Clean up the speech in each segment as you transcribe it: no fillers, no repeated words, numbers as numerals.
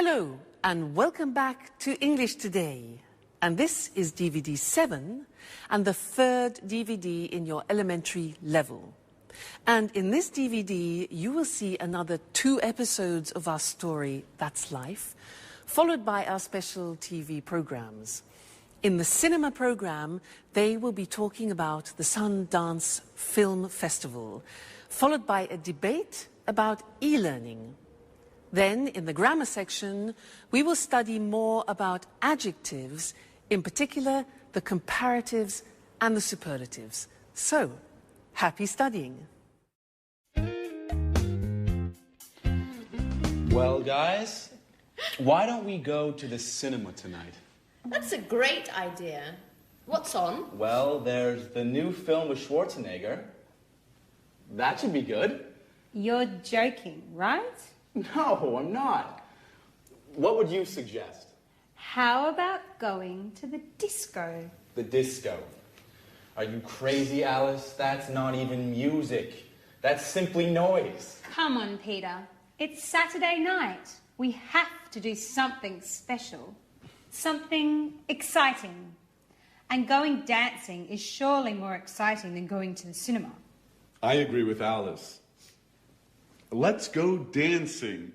Hello and welcome back to English Today. And this is DVD 7 and the third DVD in your elementary level. And in this DVD, you will see another 2 episodes of our story, That's Life, followed by our special TV programs. In the cinema program, they will be talking about the Sundance Film Festival, followed by a debate about e-learning. Then, in the grammar section, we will study more about adjectives, in particular the comparatives and the superlatives. So, happy studying. Well, guys, why don't we go to the cinema tonight? That's a great idea. What's on? Well, there's the new film with Schwarzenegger. That should be good. You're joking, right? No, I'm not. What would you suggest? How about going to the disco? The disco. Are you crazy, Alice? That's not even music. That's simply noise. Come on, Peter. It's Saturday night. We have to do something special. Something exciting. And going dancing is surely more exciting than going to the cinema. I agree with Alice. Let's go dancing.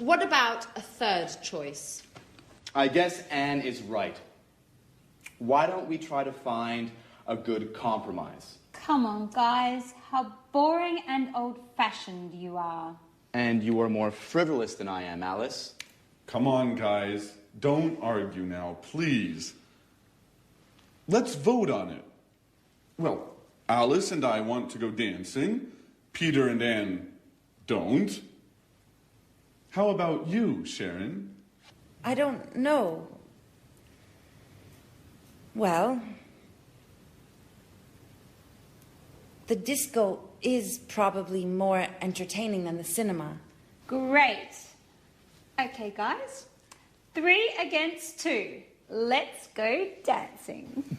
What about a third choice? I guess Anne is right. Why don't we try to find a good compromise? Come on, guys. How boring and old-fashioned you are. And you are more frivolous than I am, Alice. Come on, guys. Don't argue now, please. Let's vote on it. Well, Alice and I want to go dancing. Peter and Anne don't. How about you, Sharon? I don't know. Well, the disco is probably more entertaining than the cinema. Great. Okay, guys. 3 against 2. Let's go dancing.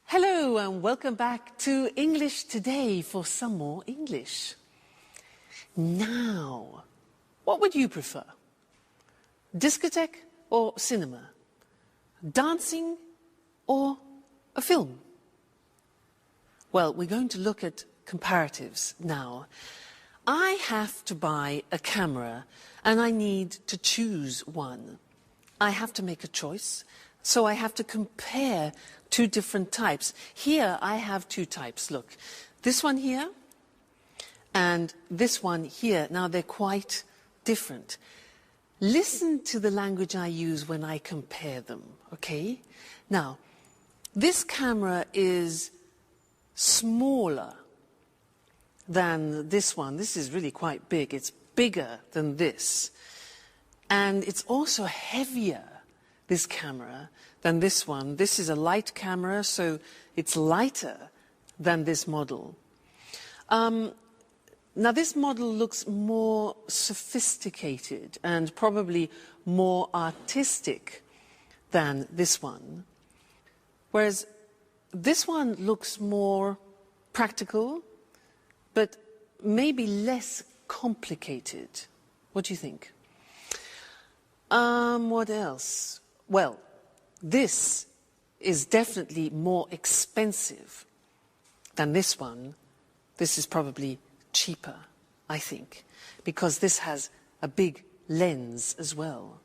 Hello and welcome back to English Today for some more English. Now, what would you prefer? Discotheque or cinema? Dancing or a film? Well, we're going to look at comparatives now. I have to buy a camera and I need to choose one. I have to make a choice, so I have to compare 2 different types. Here I have 2 types. Look, this one here and this one here. Now they're quite different. Listen to the language I use when I compare them, okay? Now, this camera is smaller than this one. This is really quite big. It's bigger than this. And it's also heavier, this camera, than this one. This is a light camera, so it's lighter than this model. Now, this model looks more sophisticated and probably more artistic than this one. Whereas this one looks more practical, but maybe less complicated. What do you think? What else? Well, this is definitely more expensive than this one. This is probably cheaper, I think, because this has a big lens as well.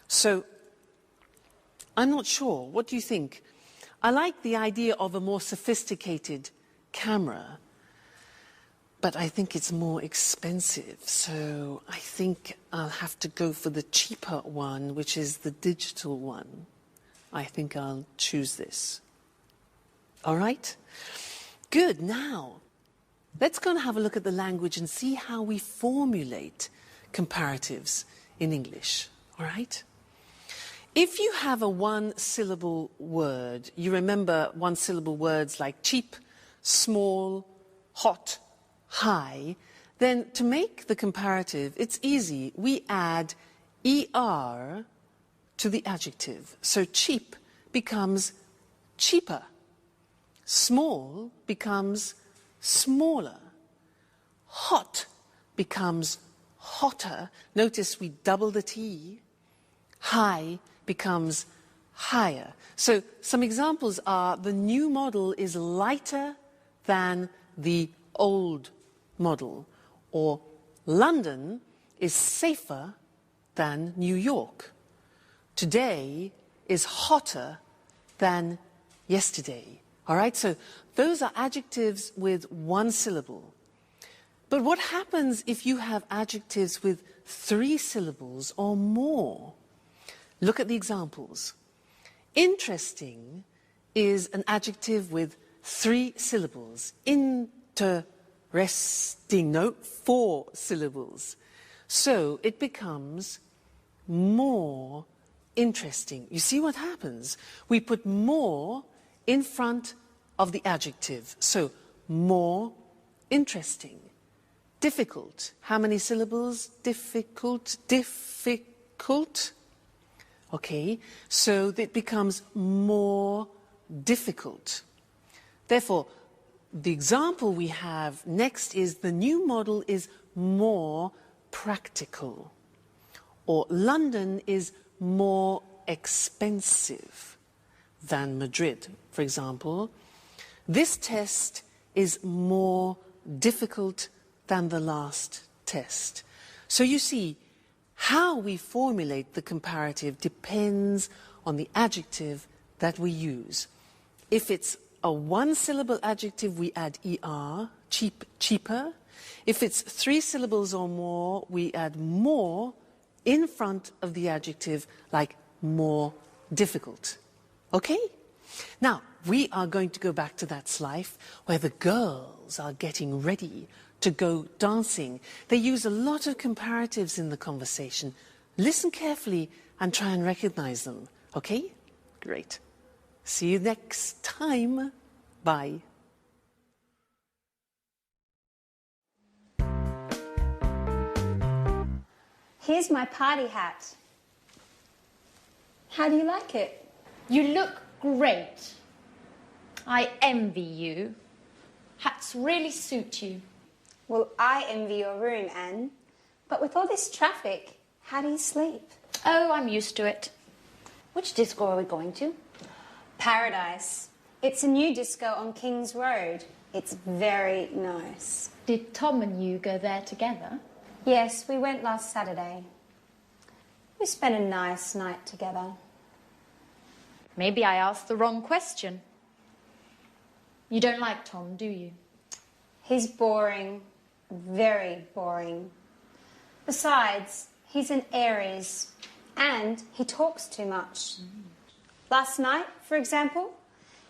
So, I'm not sure. What do you think? I like the idea of a more sophisticated camera, but I think it's more expensive. So I think I'll have to go for the cheaper one, which is the digital one. I think I'll choose this. All right? Good. Now, let's go and have a look at the language and see how we formulate comparatives in English. All right? If you have a 1-syllable word, you remember 1-syllable words like cheap, small, hot, high, then to make the comparative, it's easy. We add ER to the adjective. So cheap becomes cheaper. Small becomes smaller. Hot becomes hotter. Notice we double the T. High becomes higher. So some examples are the new model is lighter than the old model, or London is safer than New York. Today is hotter than yesterday. All right, so those are adjectives with one syllable. But what happens if you have adjectives with 3 syllables or more? Look at the examples. Interesting is an adjective with 3 syllables. Interesting, no, 4 syllables. So it becomes more interesting. You see what happens? We put more in front of the adjective. So more interesting. Difficult. How many syllables? Difficult, difficult. Okay, so it becomes more difficult. Therefore, the example we have next is the new model is more practical. Or London is more expensive than Madrid, for example. This test is more difficult than the last test. So you see, how we formulate the comparative depends on the adjective that we use. If it's a 1-syllable adjective, we add er, cheaper. If it's 3 syllables or more, we add more in front of the adjective, like more difficult. Okay? Now, we are going to go back to that slide where the girls are getting ready to go dancing. They use a lot of comparatives in the conversation. Listen carefully and try and recognize them. Okay? Great. See you next time. Bye. Here's my party hat. How do you like it? You look great. I envy you. Hats really suit you. Well, I envy your room, Anne. But with all this traffic, how do you sleep? Oh, I'm used to it. Which disco are we going to? Paradise. It's a new disco on King's Road. It's very nice. Did Tom and you go there together? Yes, we went last Saturday. We spent a nice night together. Maybe I asked the wrong question. You don't like Tom, do you? He's boring. Very boring. Besides, he's an Aries and he talks too much. Last night, for example,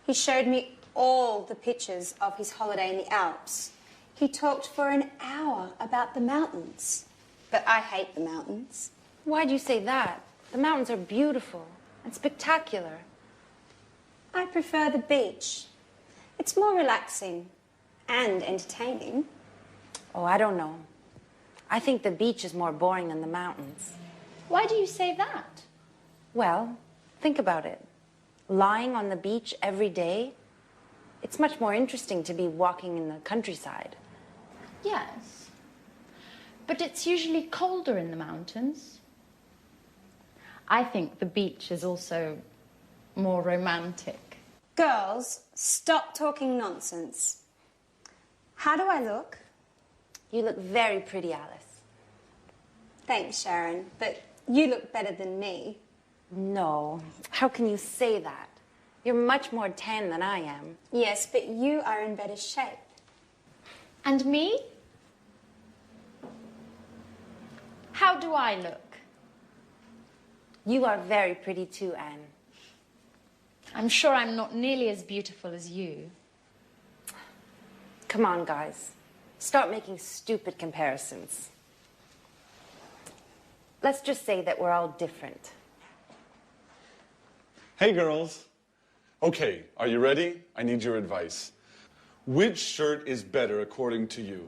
he showed me all the pictures of his holiday in the Alps. He talked for an hour about the mountains. But I hate the mountains. Why do you say that? The mountains are beautiful and spectacular. I prefer the beach. It's more relaxing and entertaining. Oh, I don't know. I think the beach is more boring than the mountains. Why do you say that? Well, think about it. Lying on the beach every day, it's much more interesting to be walking in the countryside. Yes. But it's usually colder in the mountains. I think the beach is also more romantic. Girls, stop talking nonsense. How do I look? You look very pretty, Alice. Thanks, Sharon, but you look better than me. No, how can you say that? You're much more tan than I am. Yes, but you are in better shape. And me? How do I look? You are very pretty too, Anne. I'm sure I'm not nearly as beautiful as you. Come on, guys. Stop making stupid comparisons. Let's just say that we're all different. Hey, girls. Okay, are you ready? I need your advice. Which shirt is better according to you?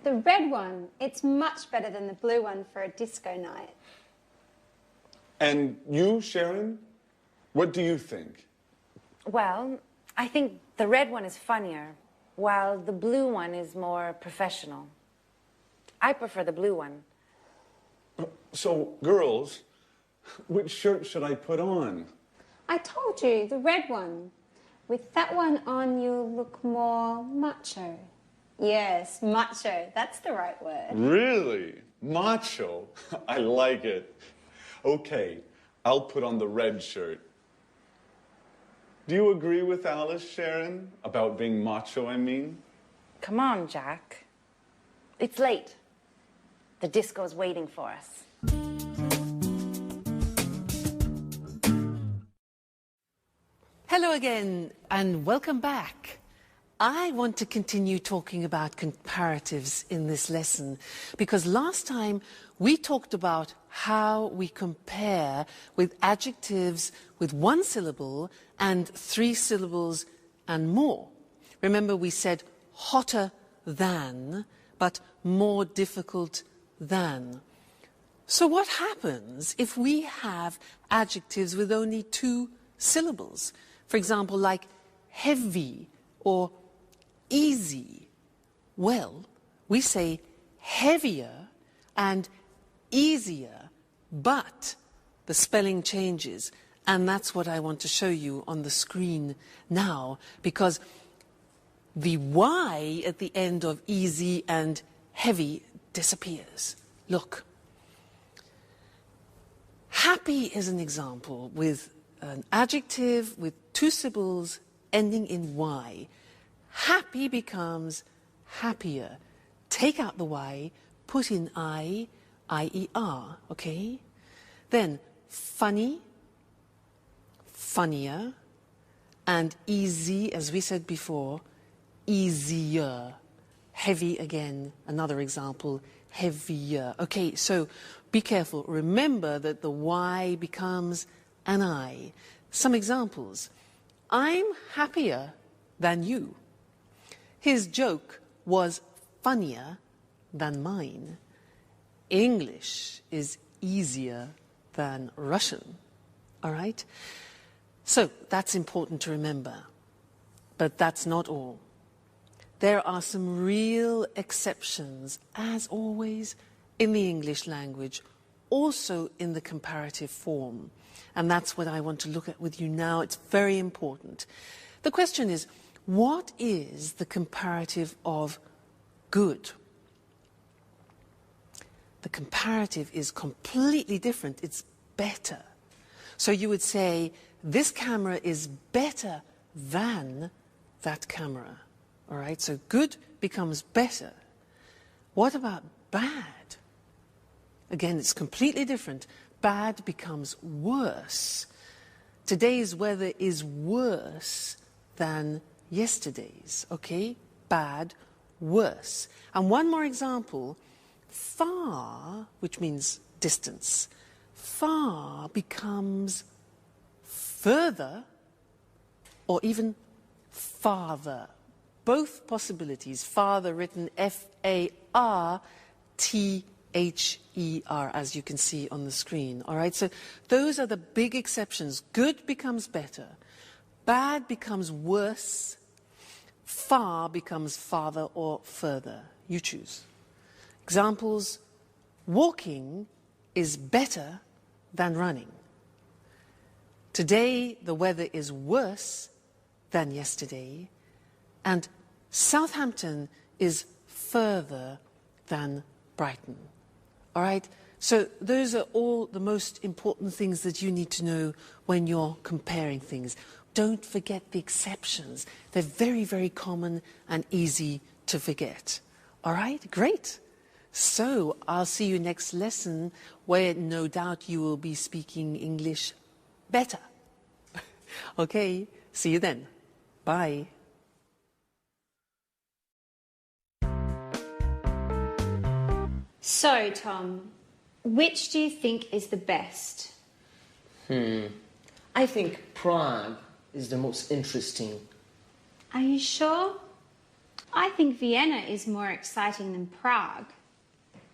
The red one, it's much better than the blue one for a disco night. And you, Sharon? What do you think? Well, I think The red one is funnier, while the blue one is more professional. I prefer the blue one. So, girls, which shirt should I put on? I told you, the red one. With that one on, you'll look more macho. Yes, macho. That's the right word. Really? Macho? I like it. Okay, I'll put on the red shirt. Do you agree with Alice, Sharon, about being macho, I mean? Come on, Jack. It's late. The disco's waiting for us. Hello again, and welcome back. I want to continue talking about comparatives in this lesson because last time we talked about how we compare with adjectives with one syllable and 3 syllables and more. Remember, we said hotter than, but more difficult than. So what happens if we have adjectives with only 2 syllables? For example, like heavy or easy. Well, we say heavier and easier, but the spelling changes. And that's what I want to show you on the screen now, because the Y at the end of easy and heavy disappears. Look. Happy is an example with an adjective with 2 syllables ending in Y. Happy becomes happier. Take out the Y, put in I-E-R, okay? Then funny, funnier, and easy, as we said before, easier. Heavy again, another example, heavier. Okay, so be careful. Remember that the Y becomes an I. Some examples. I'm happier than you. His joke was funnier than mine. English is easier than Russian. All right? So that's important to remember. But that's not all. There are some real exceptions, as always, in the English language, also in the comparative form. And that's what I want to look at with you now. It's very important. The question is, what is the comparative of good? The comparative is completely different. It's better. So you would say, this camera is better than that camera. All right, so good becomes better. What about bad? Again, it's completely different. Bad becomes worse. Today's weather is worse than yesterday's, okay? Bad, worse. And one more example, far, which means distance, far becomes further or even farther. Both possibilities, farther written F-A-R-T-H-E-R, as you can see on the screen. All right, so those are the big exceptions. Good becomes better. Bad becomes worse. Far becomes farther or further. You choose. Examples, walking is better than running. Today, the weather is worse than yesterday. And Southampton is further than Brighton. All right? So those are all the most important things that you need to know when you're comparing things. Don't forget the exceptions. They're very, very common and easy to forget. All right? Great. So I'll see you next lesson where no doubt you will be speaking English better. Okay? See you then. Bye. So, Tom, which do you think is the best? I think Prague is the most interesting. Are you sure? I think Vienna is more exciting than Prague.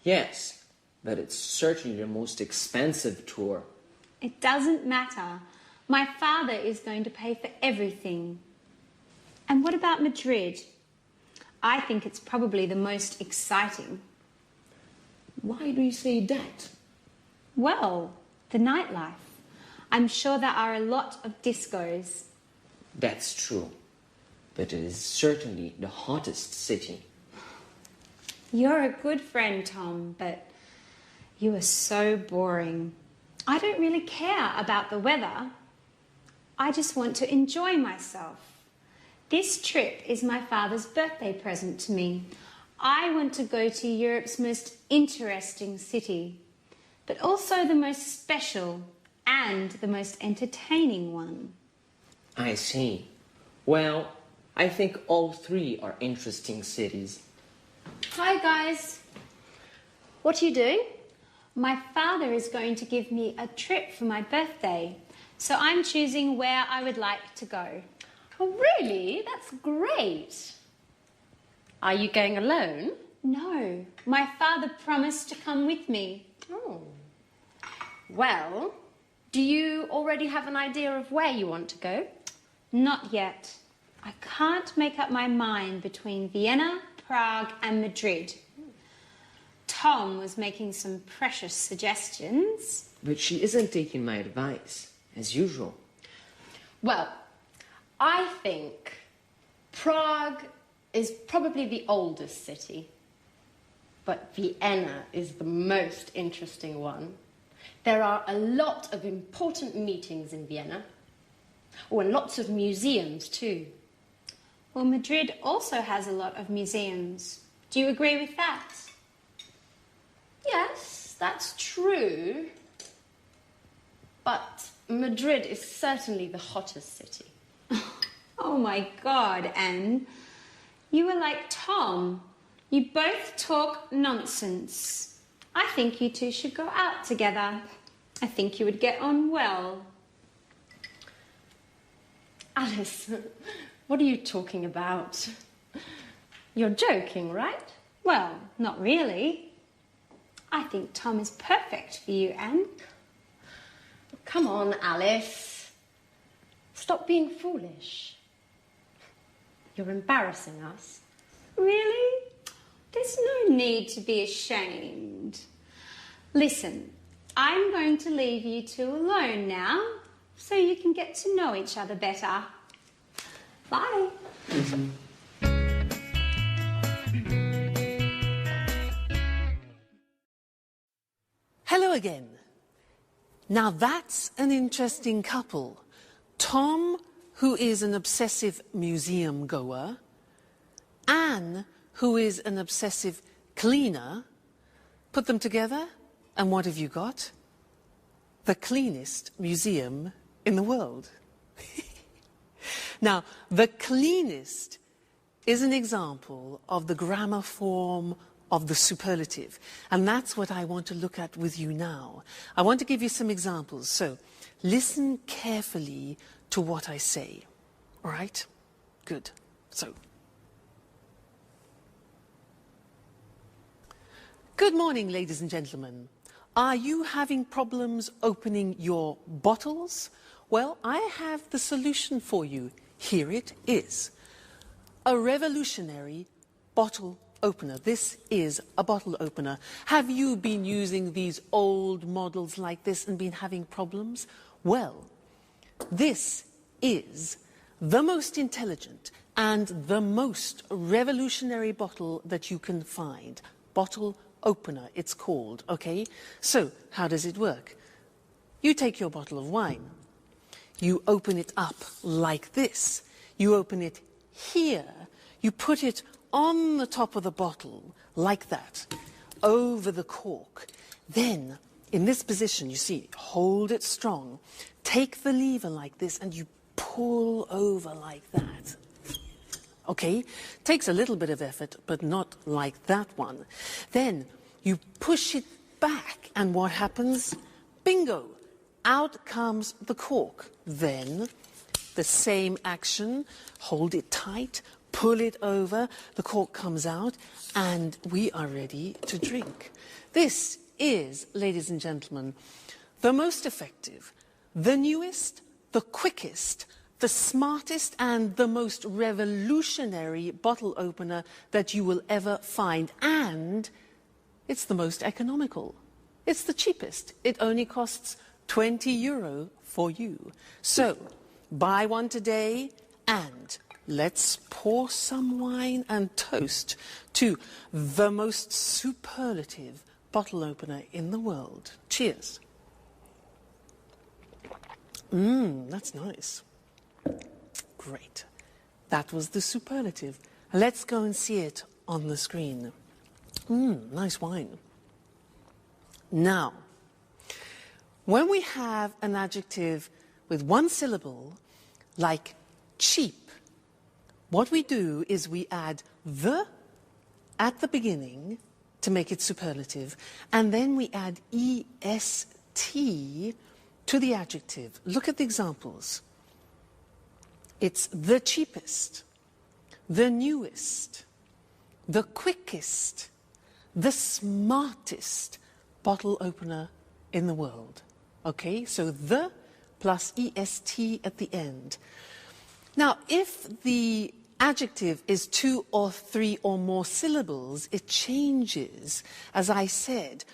Yes, but it's certainly the most expensive tour. It doesn't matter. My father is going to pay for everything. And what about Madrid? I think it's probably the most exciting. Why do you say that? Well, the nightlife. I'm sure there are a lot of discos. That's true. But it is certainly the hottest city. You're a good friend, Tom, but you are so boring. I don't really care about the weather. I just want to enjoy myself. This trip is my father's birthday present to me. I want to go to Europe's most interesting city, but also the most special and the most entertaining one. I see. Well, I think all three are interesting cities. Hi, guys. What are you doing? My father is going to give me a trip for my birthday, so I'm choosing where I would like to go. Oh, really? That's great. Are you going alone? No, my father promised to come with me. Oh. Well, do you already have an idea of where you want to go? Not yet. I can't make up my mind between Vienna, Prague and Madrid. Tom was making some precious suggestions. But she isn't taking my advice, as usual. Well, I think Prague is probably the oldest city, but Vienna is the most interesting one. There are a lot of important meetings in Vienna. Oh, and lots of museums too. Well, Madrid also has a lot of museums. Do you agree with that? Yes, that's true. But Madrid is certainly the hottest city. Oh my God, Anne. You are like Tom. You both talk nonsense. I think you two should go out together. I think you would get on well. Alice, what are you talking about? You're joking, right? Well, not really. I think Tom is perfect for you, Anne. Come on, Alice. Stop being foolish. You're embarrassing us. Really? There's no need to be ashamed. Listen, I'm going to leave you two alone now so you can get to know each other better. Bye. Hello again. Now that's an interesting couple. Tom, who is an obsessive museum goer, Anne, who is an obsessive cleaner. Put them together, and what have you got? The cleanest museum in the world. Now, the cleanest is an example of the grammar form of the superlative, and that's what I want to look at with you now. I want to give you some examples, so listen carefully to what I say. All right? Good. So, good morning, ladies and gentlemen. Are you having problems opening your bottles? Well, I have the solution for you. Here it is. A revolutionary bottle opener. This is a bottle opener. Have you been using these old models like this and been having problems? Well, this is the most intelligent and the most revolutionary bottle that you can find. Bottle opener, it's called, okay? So, how does it work? You take your bottle of wine. You open it up like this. You open it here. You put it on the top of the bottle, like that, over the cork. Then, in this position, you see, hold it strong. Take the lever like this, and you pull over like that. Okay? Takes a little bit of effort, but not like that one. Then, you push it back, and what happens? Bingo! Out comes the cork. Then, the same action, hold it tight, pull it over, the cork comes out, and we are ready to drink. This is, ladies and gentlemen, the most effective, the newest, the quickest, the smartest and the most revolutionary bottle opener that you will ever find. And it's the most economical. It's the cheapest. It only costs €20 for you. So, buy one today and let's pour some wine and toast to the most superlative bottle opener in the world. Cheers. That's nice. Great. That was the superlative. Let's go and see it on the screen. Nice wine. Now, when we have an adjective with one syllable, like cheap, what we do is we add the at the beginning to make it superlative, and then we add est to the adjective. Look at the examples. It's the cheapest, the newest, the quickest, the smartest bottle opener in the world. Okay, so the plus est at the end. Now, if the adjective is 2 or 3 or more syllables, it changes, as I said,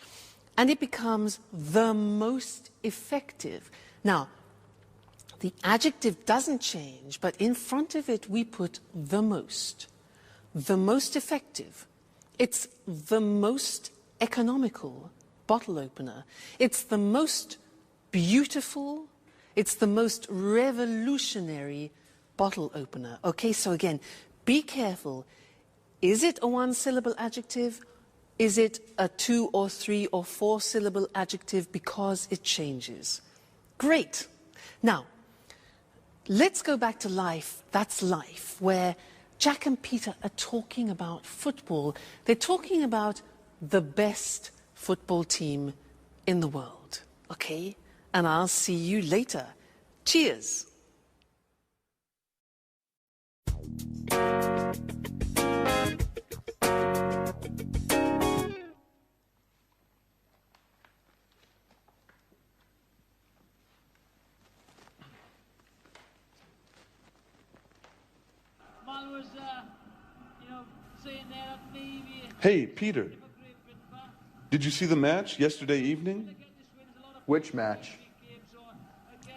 and it becomes the most effective. Now, the adjective doesn't change, but in front of it we put the most effective. It's the most economical bottle opener. It's the most beautiful, it's the most revolutionary bottle opener. Okay, so again, be careful. Is it a 1-syllable adjective? Is it a 2 or 3 or 4-syllable adjective? Because it changes. Great. Now, let's go back to life. That's life, where Jack and Peter are talking about football. They're talking about the best football team in the world. Okay? And I'll see you later. Cheers. Hey, Peter. Did you see the match yesterday evening? Which match?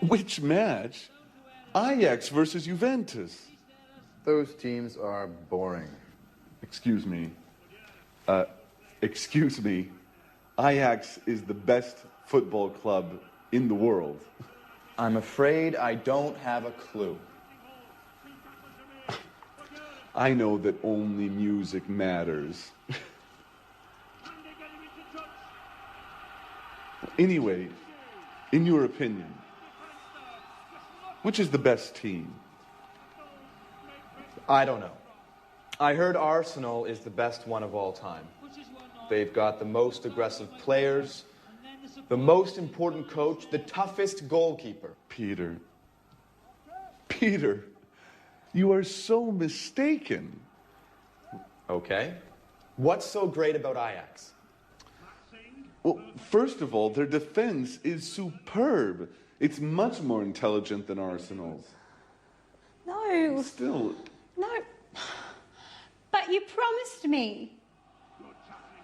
Which match? Ajax versus Juventus. Those teams are boring. Excuse me. Excuse me. Ajax is the best football club in the world. I'm afraid I don't have a clue. I know that only music matters. Anyway, in your opinion, which is the best team? I don't know. I heard Arsenal is the best one of all time. They've got the most aggressive players, the most important coach, the toughest goalkeeper. Peter, you are so mistaken. Okay. What's so great about Ajax? Well, first of all, their defense is superb. It's much more intelligent than Arsenal's. No. Still. No. But you promised me.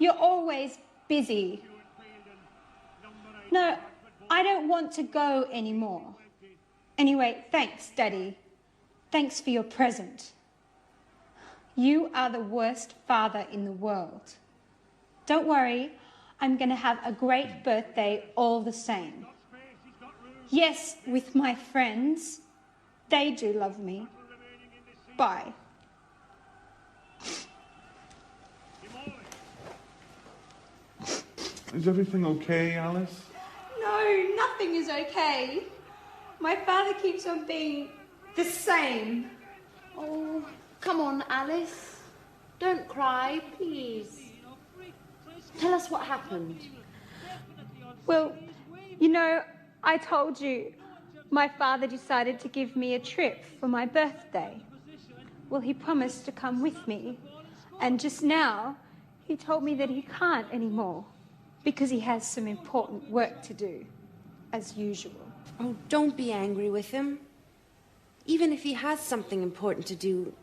You're always busy. No, I don't want to go anymore. Anyway, thanks, Daddy. Thanks for your present. You are the worst father in the world. Don't worry, I'm going to have a great birthday all the same. Yes, with my friends. They do love me. Bye. Is everything okay, Alice? No, nothing is okay. My father keeps on being the same. Oh, come on, Alice. Don't cry, please. Tell us what happened. Well, you know, I told you my father decided to give me a trip for my birthday. Well, he promised to come with me. And just now, he told me that he can't anymore because he has some important work to do, as usual. Oh, don't be angry with him. Even if he has something important to do,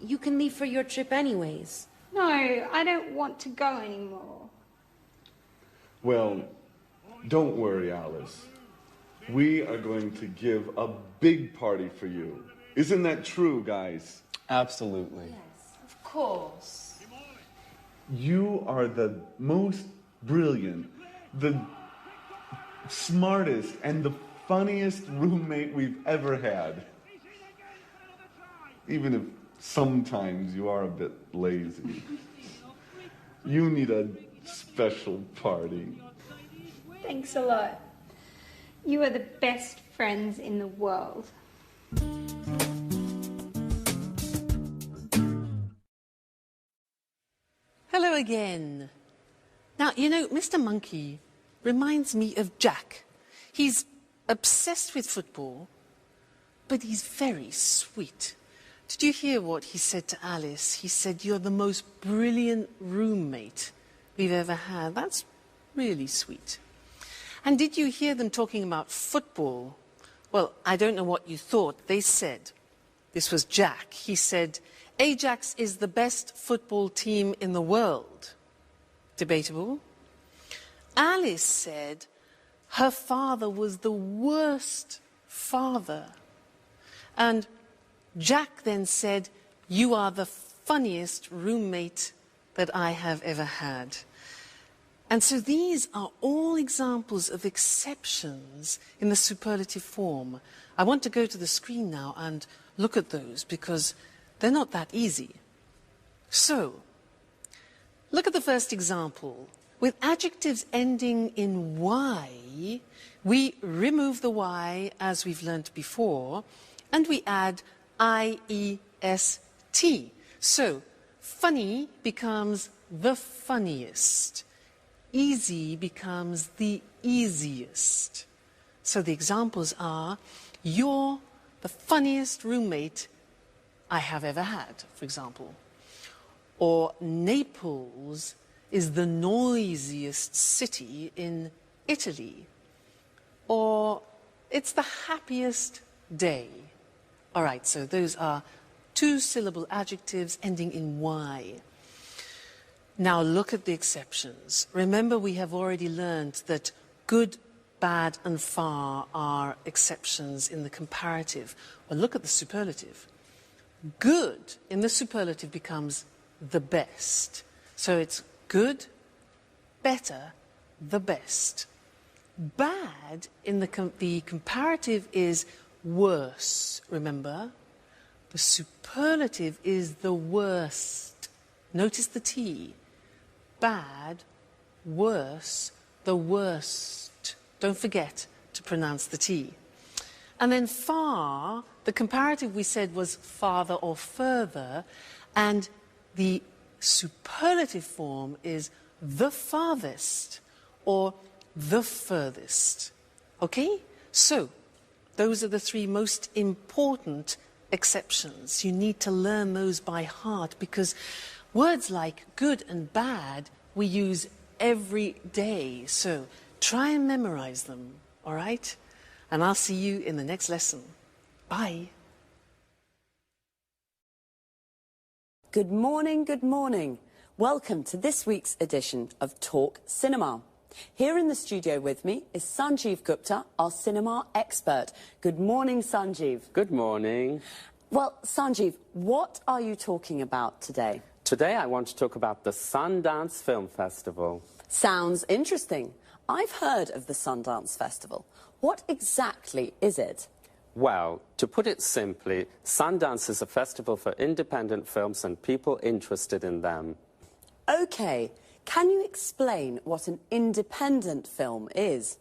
you can leave for your trip anyways. No, I don't want to go anymore. Well, don't worry, Alice. We are going to give a big party for you. Isn't that true, guys? Absolutely. Yes, of course. You are the most brilliant, the smartest, and the funniest roommate we've ever had. Even if sometimes you are a bit lazy. You need a special party. Thanks a lot. You are the best friends in the world. Hello again. Now, you know, Mr. Monkey reminds me of Jack. He's obsessed with football, but he's very sweet. Did you hear what he said to Alice? He said, "You're the most brilliant roommate we've ever had." That's really sweet. And did you hear them talking about football? Well, I don't know what you thought. They said, this was Jack, he said, "Ajax is the best football team in the world." Debatable. Alice said her father was the worst father. And Jack then said, "You are the funniest roommate that I have ever had." And so these are all examples of exceptions in the superlative form. I want to go to the screen now and look at those because they're not that easy. So, look at the first example. With adjectives ending in Y, we remove the Y as we've learnt before, and we add I-E-S-T. So, funny becomes the funniest. Easy becomes the easiest. So the examples are, "You're the funniest roommate I have ever had," for example. Or Naples is the noisiest city in Italy. Or it's the happiest day. All right, so those are two-syllable adjectives ending in Y. Now look at the exceptions. Remember, we have already learned that good, bad, and far are exceptions in the comparative. Well, look at the superlative. Good in the superlative becomes the best. So it's good, better, the best. Bad in the comparative is worse, remember? The superlative is the worst. Notice the T. Bad, worse, the worst. Don't forget to pronounce the T. And then far, the comparative we said was farther or further, and the superlative form is the farthest or the furthest. Okay? So, those are the three most important exceptions. You need to learn those by heart because words like good and bad we use every day. So try and memorize them, all right? And I'll see you in the next lesson. Bye. Good morning, good morning. Welcome to this week's edition of Talk Cinema. Here in the studio with me is Sanjeev Gupta, our cinema expert. Good morning, Sanjeev. Good morning. Well, Sanjeev, what are you talking about today? Today I want to talk about the Sundance Film Festival. Sounds interesting. I've heard of the Sundance Festival. What exactly is it? Well, to put it simply, Sundance is a festival for independent films and people interested in them. Okay. Can you explain what an independent film is?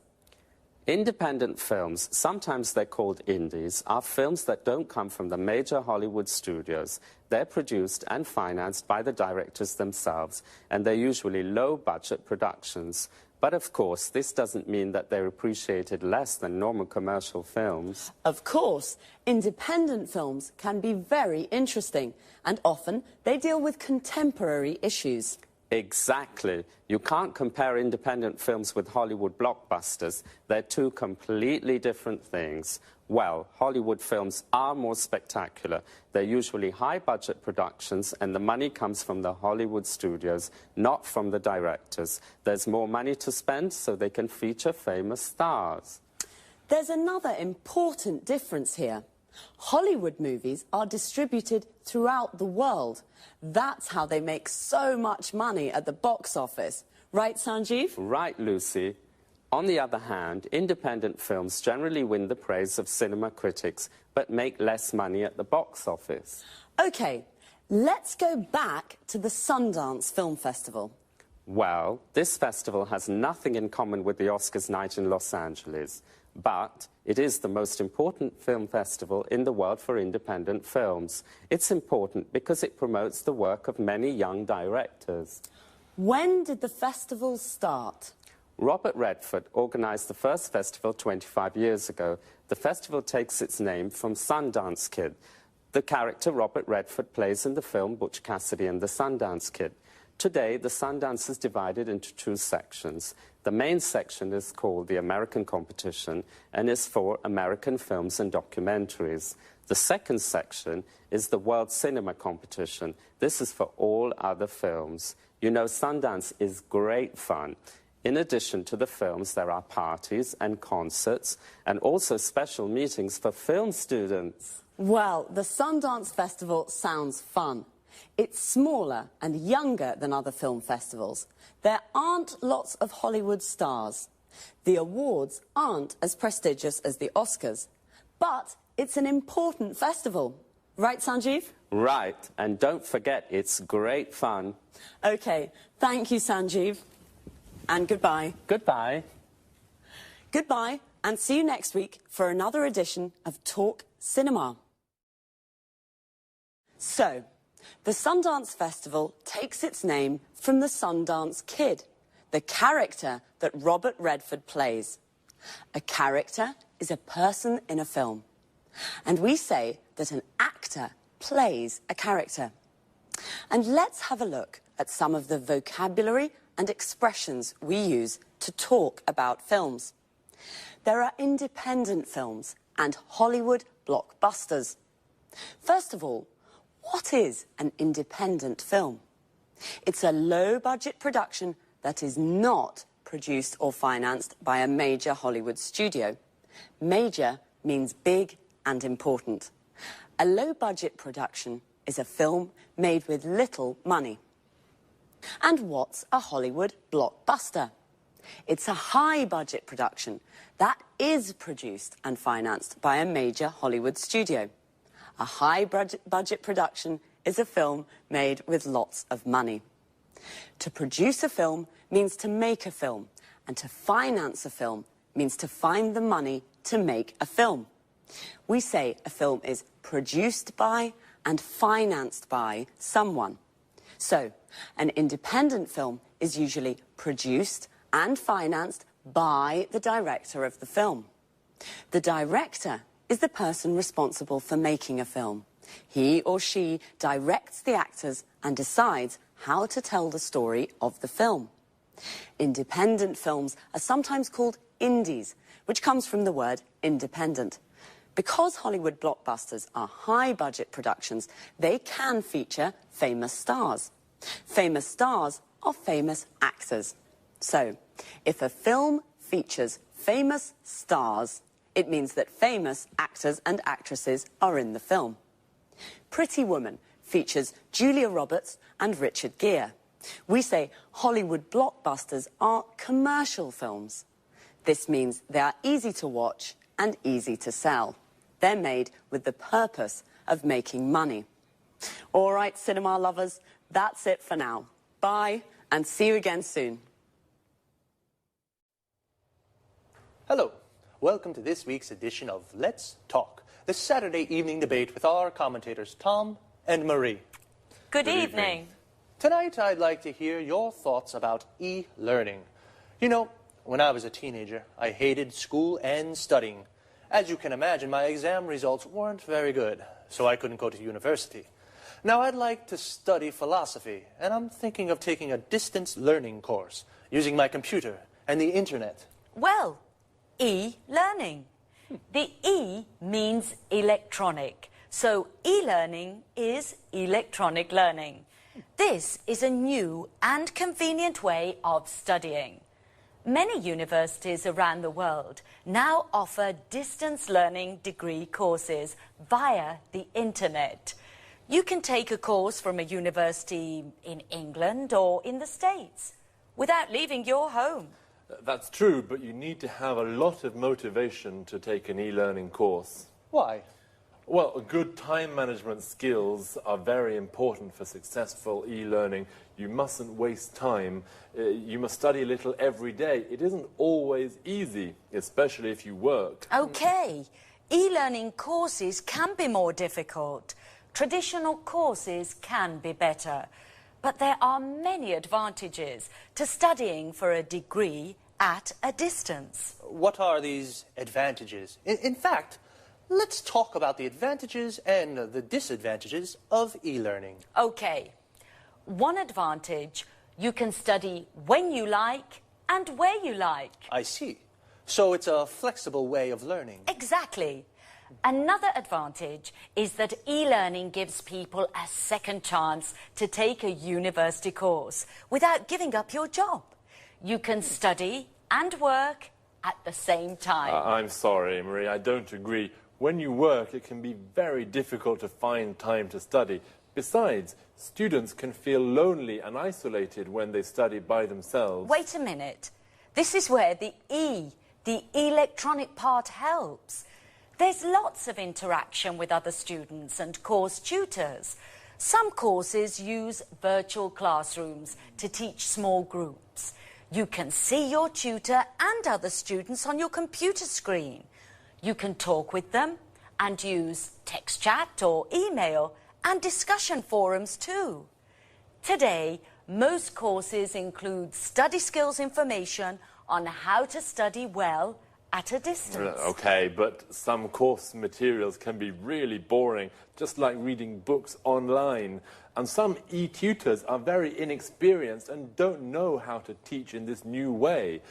Independent films, sometimes they're called indies, are films that don't come from the major Hollywood studios. They're produced and financed by the directors themselves, and they're usually low-budget productions. But of course, this doesn't mean that they're appreciated less than normal commercial films. Of course, independent films can be very interesting, and often they deal with contemporary issues. Exactly. You can't compare independent films with Hollywood blockbusters. They're two completely different things. Well, Hollywood films are more spectacular. They're usually high-budget productions, and the money comes from the Hollywood studios, not from the directors. There's more money to spend, so they can feature famous stars. There's another important difference here. Hollywood movies are distributed throughout the world. That's how they make so much money at the box office. Right, Sanjeev? Right, Lucy. On the other hand, independent films generally win the praise of cinema critics, but make less money at the box office. OK, let's go back to the Sundance Film Festival. Well, this festival has nothing in common with the Oscars night in Los Angeles, but it is the most important film festival in the world for independent films. It's important because it promotes the work of many young directors. When did the festival start? Robert Redford organised the first festival 25 years ago. The festival takes its name from Sundance Kid, the character Robert Redford plays in the film Butch Cassidy and the Sundance Kid. Today, the Sundance is divided into two sections. The main section is called the American Competition and is for American films and documentaries. The second section is the World Cinema Competition. This is for all other films. You know, Sundance is great fun. In addition to the films, there are parties and concerts and also special meetings for film students. Well, the Sundance Festival sounds fun. It's smaller and younger than other film festivals. There aren't lots of Hollywood stars. The awards aren't as prestigious as the Oscars. But it's an important festival. Right, Sanjeev? Right. And don't forget, it's great fun. OK. Thank you, Sanjeev. And goodbye. Goodbye. Goodbye, and see you next week for another edition of Talk Cinema. So, the Sundance Festival takes its name from the Sundance Kid, the character that Robert Redford plays. A character is a person in a film. And we say that an actor plays a character. And let's have a look at some of the vocabulary and expressions we use to talk about films. There are independent films and Hollywood blockbusters. First of all, what is an independent film? It's a low-budget production that is not produced or financed by a major Hollywood studio. Major means big and important. A low-budget production is a film made with little money. And what's a Hollywood blockbuster? It's a high-budget production that is produced and financed by a major Hollywood studio. A high-budget production is a film made with lots of money. To produce a film means to make a film, and to finance a film means to find the money to make a film. We say a film is produced by and financed by someone. So, an independent film is usually produced and financed by the director of the film. The director is the person responsible for making a film. He or she directs the actors and decides how to tell the story of the film. Independent films are sometimes called indies, which comes from the word independent. Because Hollywood blockbusters are high-budget productions, they can feature famous stars. Famous stars are famous actors. So, if a film features famous stars, it means that famous actors and actresses are in the film. Pretty Woman features Julia Roberts and Richard Gere. We say Hollywood blockbusters are commercial films. This means they are easy to watch and easy to sell. They're made with the purpose of making money. All right, cinema lovers, that's it for now. Bye, and see you again soon. Hello. Welcome to this week's edition of Let's Talk, the Saturday evening debate with our commentators Tom and Marie. Good evening. Tonight I'd like to hear your thoughts about e-learning. You know, when I was a teenager, I hated school and studying. As you can imagine, my exam results weren't very good, so I couldn't go to university. Now, I'd like to study philosophy, and I'm thinking of taking a distance learning course using my computer and the internet. Well, e-learning. The E means electronic, so e-learning is electronic learning. This is a new and convenient way of studying. Many universities around the world now offer distance learning degree courses via the internet. You can take a course from a university in England or in the States without leaving your home. That's true, but you need to have a lot of motivation to take an e-learning course. Why? Well, good time management skills are very important for successful e-learning. You mustn't waste time. You must study a little every day. It isn't always easy, especially if you work. Okay, e-learning courses can be more difficult. Traditional courses can be better. But there are many advantages to studying for a degree at a distance. What are these advantages? In fact, let's talk about the advantages and the disadvantages of e-learning. Okay. One advantage, you can study when you like and where you like. I see. So it's a flexible way of learning. Exactly. Another advantage is that e-learning gives people a second chance to take a university course without giving up your job. You can study and work at the same time. I'm sorry, Marie, I don't agree. When you work, it can be very difficult to find time to study. Besides, students can feel lonely and isolated when they study by themselves. Wait a minute. This is where the electronic part helps. There's lots of interaction with other students and course tutors. Some courses use virtual classrooms to teach small groups. You can see your tutor and other students on your computer screen. You can talk with them and use text chat or email and discussion forums too. Today, most courses include study skills information on how to study well at a distance. Okay, but some course materials can be really boring, just like reading books online. And some e-tutors are very inexperienced and don't know how to teach in this new way.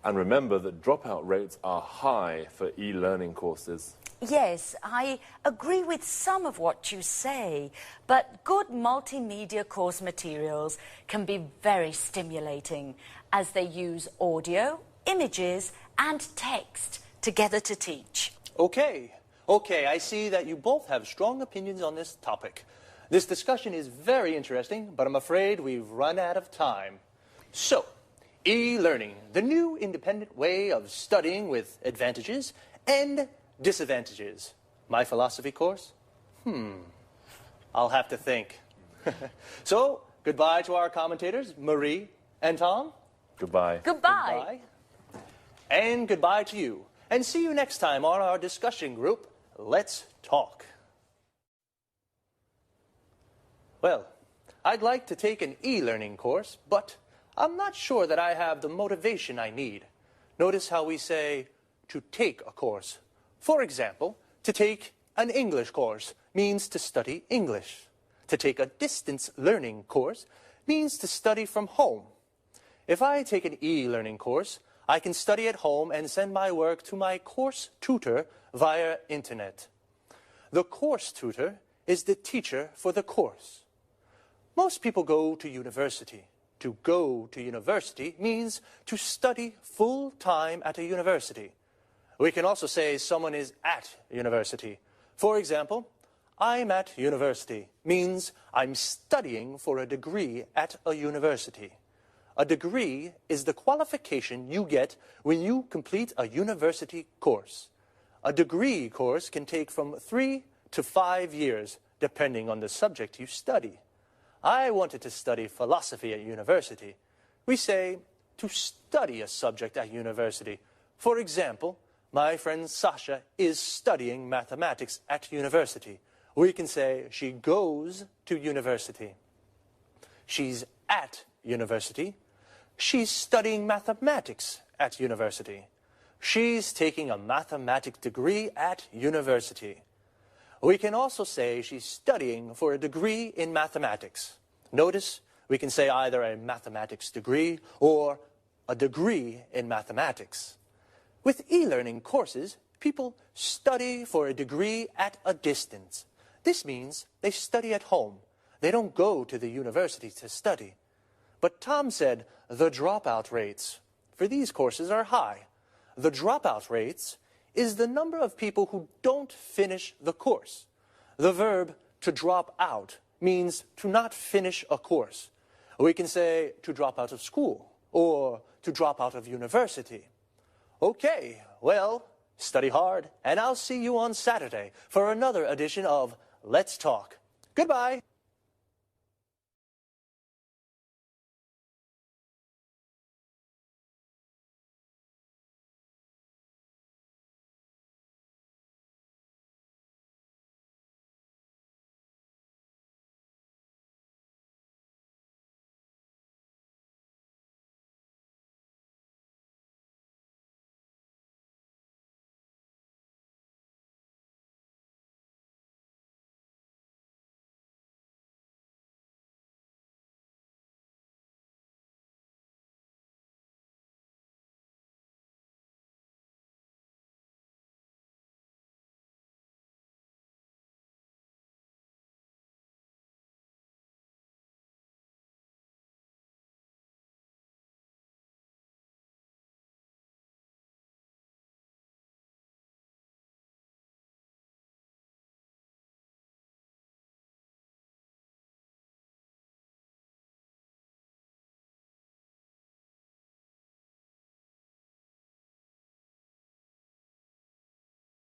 And remember that dropout rates are high for e-learning courses. Yes, I agree with some of what you say, but good multimedia course materials can be very stimulating as they use audio, images and text together to teach. Okay, I see that you both have strong opinions on this topic. This discussion is very interesting, but I'm afraid we've run out of time. So, e-learning, the new independent way of studying with advantages and disadvantages. My philosophy course? I'll have to think. So, goodbye to our commentators, Marie and Tom. Goodbye. Goodbye. And goodbye to you. And see you next time on our discussion group, Let's Talk. Well, I'd like to take an e-learning course, but I'm not sure that I have the motivation I need. Notice how we say to take a course. For example, to take an English course means to study English. To take a distance learning course means to study from home. If I take an e-learning course, I can study at home and send my work to my course tutor via internet. The course tutor is the teacher for the course. Most people go to university. To go to university means to study full-time at a university. We can also say someone is at university. For example, I'm at university means I'm studying for a degree at a university. A degree is the qualification you get when you complete a university course. A degree course can take from 3 to 5 years, depending on the subject you study. I wanted to study philosophy at university. We say to study a subject at university. For example, my friend Sasha is studying mathematics at university. We can say she goes to university. She's at university. She's studying mathematics at university. She's taking a mathematics degree at university. We can also say she's studying for a degree in mathematics. Notice we can say either a mathematics degree or a degree in mathematics. With e-learning courses, people study for a degree at a distance. This means they study at home. They don't go to the university to study. But Tom said the dropout rates for these courses are high. The dropout rates is the number of people who don't finish the course. The verb to drop out means to not finish a course. We can say to drop out of school or to drop out of university. Okay, well, study hard, and I'll see you on Saturday for another edition of Let's Talk. Goodbye.